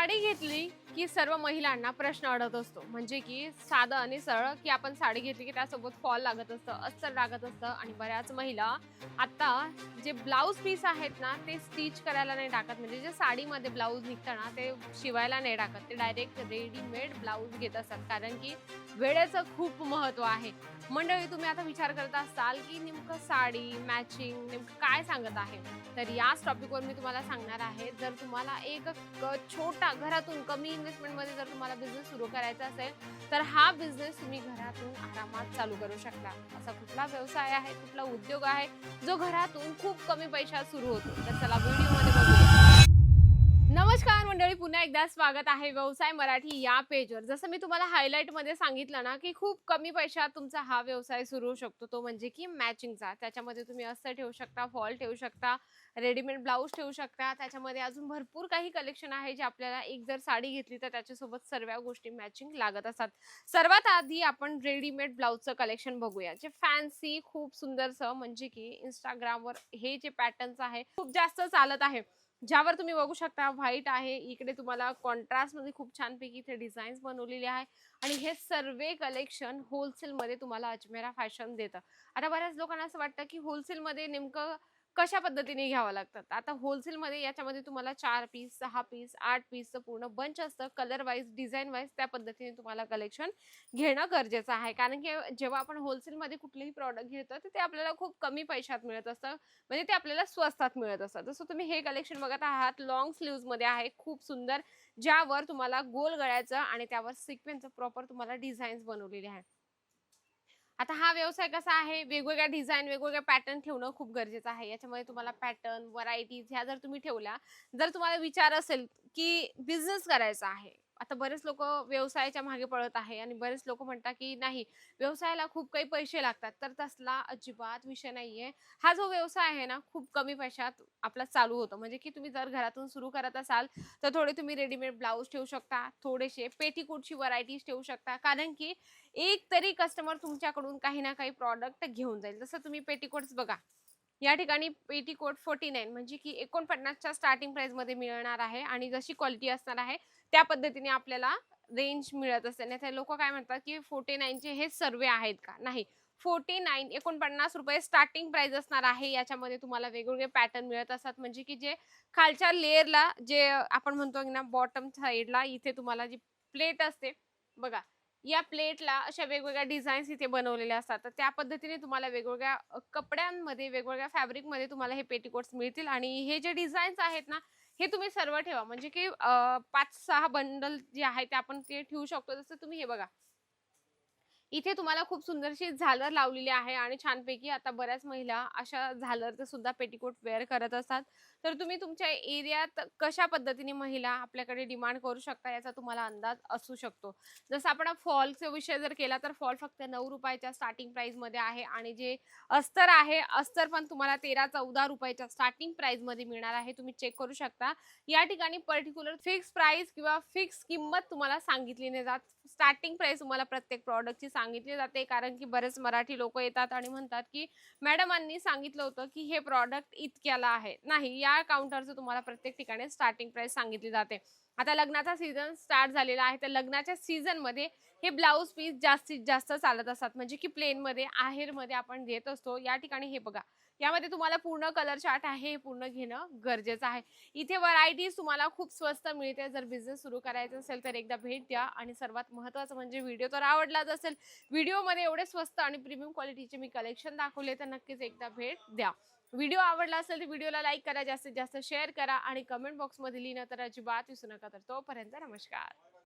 साडी घेतली की सर्व महिलांना प्रश्न अडत असतो, म्हणजे की साधं आणि सरळ की आपण साडी घेतली की त्यासोबत फॉल लागत असतं, अस्तर लागत असतं आणि बऱ्याच महिला आता जे ब्लाऊज पीस आहेत ना ते स्टिच करायला नाही टाकत, म्हणजे जे साडीमध्ये ब्लाऊज निघतं ना ते शिवायला नाही टाकत, ते डायरेक्ट रेडीमेड ब्लाऊज घेत असतात, कारण की वेळेचं खूप महत्त्व आहे. मंडळी, तुम्ही आता विचार करत असाल की नेमकं साडी मॅचिंग नेमकं काय सांगत आहे, तर याच टॉपिकवर मी तुम्हाला सांगणार आहे. जर तुम्हाला एक छोटा घरातून कमी इन्व्हेस्टमेंटमध्ये जर तुम्हाला बिझनेस सुरू करायचा असेल तर हा बिझनेस तुम्ही घरातून आरामात चालू करू शकता. असा कुठला व्यवसाय आहे, कुठला उद्योग आहे जो घरातून खूप कमी पैशात सुरू होतो, तर चला व्हिडिओमध्ये बघूया. नमस्कार मंडळी, पुन्हा एकदा स्वागत आहे व्यवसाय मराठी या पेजवर. जसं मी तुम्हाला हायलाइटमध्ये सांगितलं ना की खूप कमी पैशात तुमचा हा व्यवसाय सुरू होऊ शकतो, तो म्हणजे की मॅचिंगचा. त्याच्यामध्ये तुम्ही अस्तर ठेवू शकता, फॉल ठेवू शकता, रेडीमेड ब्लाऊज ठेवू शकता. त्याच्यामध्ये अजून भरपूर काही कलेक्शन आहे जे आपल्याला एक जर साडी घेतली तर त्याच्यासोबत सर्व गोष्टी मॅचिंग लागत असतात. सर्वात आधी आपण रेडीमेड ब्लाऊजचं कलेक्शन बघूया, जे फॅन्सी खूप सुंदरसं, म्हणजे की इंस्टाग्रामवर हे जे पॅटर्न्स आहे खूप जास्त चालत आहे, ज्यावर तुम्ही बघू शकता व्हाईट आहे, इकडे तुम्हाला कॉन्ट्रास्ट मध्ये खूप छानपैकी इथे डिझाईन्स बनवलेले आहे आणि हे सर्व कलेक्शन होलसेल मध्ये तुम्हाला अजमेरा फॅशन देतं. आता बऱ्याच लोकांना असं वाटतं की होलसेल मध्ये नेमकं कशा पद्धतीने घ्यावं लागतात. आता होलसेल मध्ये याच्यामध्ये तुम्हाला 4 पीस, 6 पीस, 8 पीसचं पूर्ण बंच असतं, कलर वाईज, डिझाईन वाईज त्या पद्धतीने तुम्हाला कलेक्शन घेणं गरजेचं आहे, कारण की जेव्हा आपण होलसेल मध्ये कुठलेही प्रॉडक्ट घेतो तर ते आपल्याला खूप कमी पैशात मिळत असतं, म्हणजे ते आपल्याला स्वस्तात मिळत असतात. जसं तुम्ही हे कलेक्शन बघत आहात, लॉंग स्लीव्ज मध्ये आहे, खूप सुंदर, ज्यावर तुम्हाला गोल गळ्याचं आणि त्यावर सिक्वेन्सचं प्रॉपर तुम्हाला डिझाईन्स बनवलेले आहे. आता हा व्यवसाय कसा आहे, वेगवेगळ्या डिझाईन, वेगवेगळ्या पॅटर्न ठेवणं खूप गरजेचं आहे. याच्यामध्ये तुम्हाला पॅटर्न, व्हरायटीज ह्या जर तुम्ही ठेवल्या, जर तुम्हाला विचार असेल की बिझनेस करायचा आहे. आता बरेच लोकं व्यवसायाच्या मागे पळत आहे आणि बरेच लोकं म्हणतात की नाही, व्यवसायाला खूप काही पैसे लागतात, तर तसला अजिबात विषय नाहीये. हा जो व्यवसाय आहे ना, खूप कमी पैशात आपला चालू होतो. म्हणजे की तुम्ही जर घरातून सुरू करत असाल, तर थोडे तुम्ही रेडीमेड ब्लाउज ठेवू शकता, थोडेसे पेटीकोटची व्हरायटीज ठेवू शकता, कारण की एक तरी कस्टमर तुमच्याकडून काही ना काही प्रॉडक्ट घेऊन जाईल. जसं तुम्ही पेटीकोट्स बघा. या ठिकाणी पेटीकोट 49 म्हणजे की 49 च्या स्टार्टिंग प्राइसमध्ये मिळणार आहे आणि जशी क्वालिटी असणार आहे त्या पद्धतीने आपल्याला रेंज मिळत असते. नाहीतर लोकं काय म्हणतात की 49 चे हेच सर्व आहेत का? नाही. 49 ₹49 स्टार्टिंग प्राइस असणार आहे. याच्यामध्ये तुम्हाला वेगवेगळे पॅटर्न मिळत असतात, म्हणजे की जे खालच्या लेयरला जे आपण म्हणतो ना बॉटम साइडला इथे तुम्हाला जी प्लेट असते बघा, या प्लेटला अशा वेगवेगळ्या डिझाईन्स इथे बनवलेल्या असतात. तर त्या पद्धतीने तुम्हाला वेगवेगळ्या कपड्यांमध्ये, वेगवेगळ्या फॅब्रिकमध्ये तुम्हाला हे पेटीकोट्स मिळतील आणि हे जे डिझाईन्स आहेत ना, हे तुम्ही सर्व ठेवा. म्हणजे की 5-6 बंडल जे आहे ते आपण ते ठेवू शकतो. जसं तुम्ही हे बघा. इथे तुम्हाला खूप सुंदरशी झालर लावलेली आहे आणि छानपैकी आता बऱ्याच महिला अशा झालरचं सुद्धा पेटीकोट वेअर करत असतात. तर तुम्ही तुमच्या एरियात कशा पद्धतीने महिला आपल्याकडे डिमांड करू शकता याचा तुम्हाला अंदाज असू शकतो. जसं आपण फॉलचा विषय जर केला तर फॉल फक्त ₹9 च्या स्टार्टिंग प्राइसमध्ये आहे आणि जे अस्तर आहे, अस्तर पण तुम्हाला ₹13-14 च्या स्टार्टिंग प्राइसमध्ये मिळणार आहे. तुम्ही चेक करू शकता. या ठिकाणी पर्टिक्युलर फिक्स प्राइस किंवा फिक्स किंमत तुम्हाला सांगितली नाही जात. स्टार्टिंग प्राइस तुम्हाला प्रत्येक प्रॉडक्टची सांगितली जाते, कारण की बरेच मराठी लोकं येतात आणि म्हणतात की मॅडमांनी सांगितलं होतं की हे प्रॉडक्ट इतक्याला आहे. नाही, या काउंटरचं तुम्हाला प्रत्येक ठिकाणी स्टार्टिंग प्राइस सांगितली जाते. आता लग्नाचा सीझन स्टार्ट झालेला आहे, तर लग्नाच्या सीझनमध्ये हे ब्लाउज पीस जास्तीत जास्त चालत असतात, म्हणजे की प्लेनमध्ये, आहेरमध्ये आपण घेत असतो. या ठिकाणी हे बघा, यामध्ये तुम्हाला पूर्ण कलर चार्ट आहे, हे पूर्ण घेणं गरजेचं आहे. इथे व्हरायटीज तुम्हाला खूप स्वस्त मिळते. जर बिझनेस सुरू करायचा असेल तर एकदा भेट द्या आणि सर्वात महत्त्वाचं म्हणजे व्हिडिओ तर आवडलाच असेल. व्हिडिओमध्ये एवढे स्वस्त आणि प्रीमियम क्वालिटीचे मी कलेक्शन दाखवले, तर नक्कीच एकदा भेट द्या. व्हिडिओ आवडला असेल तर व्हिडिओला लाईक करा, जास्तीत जास्त शेअर करा आणि कमेंट बॉक्समध्ये लिहिणं तर अजिबात विसरू नका. तर तोपर्यंत नमस्कार.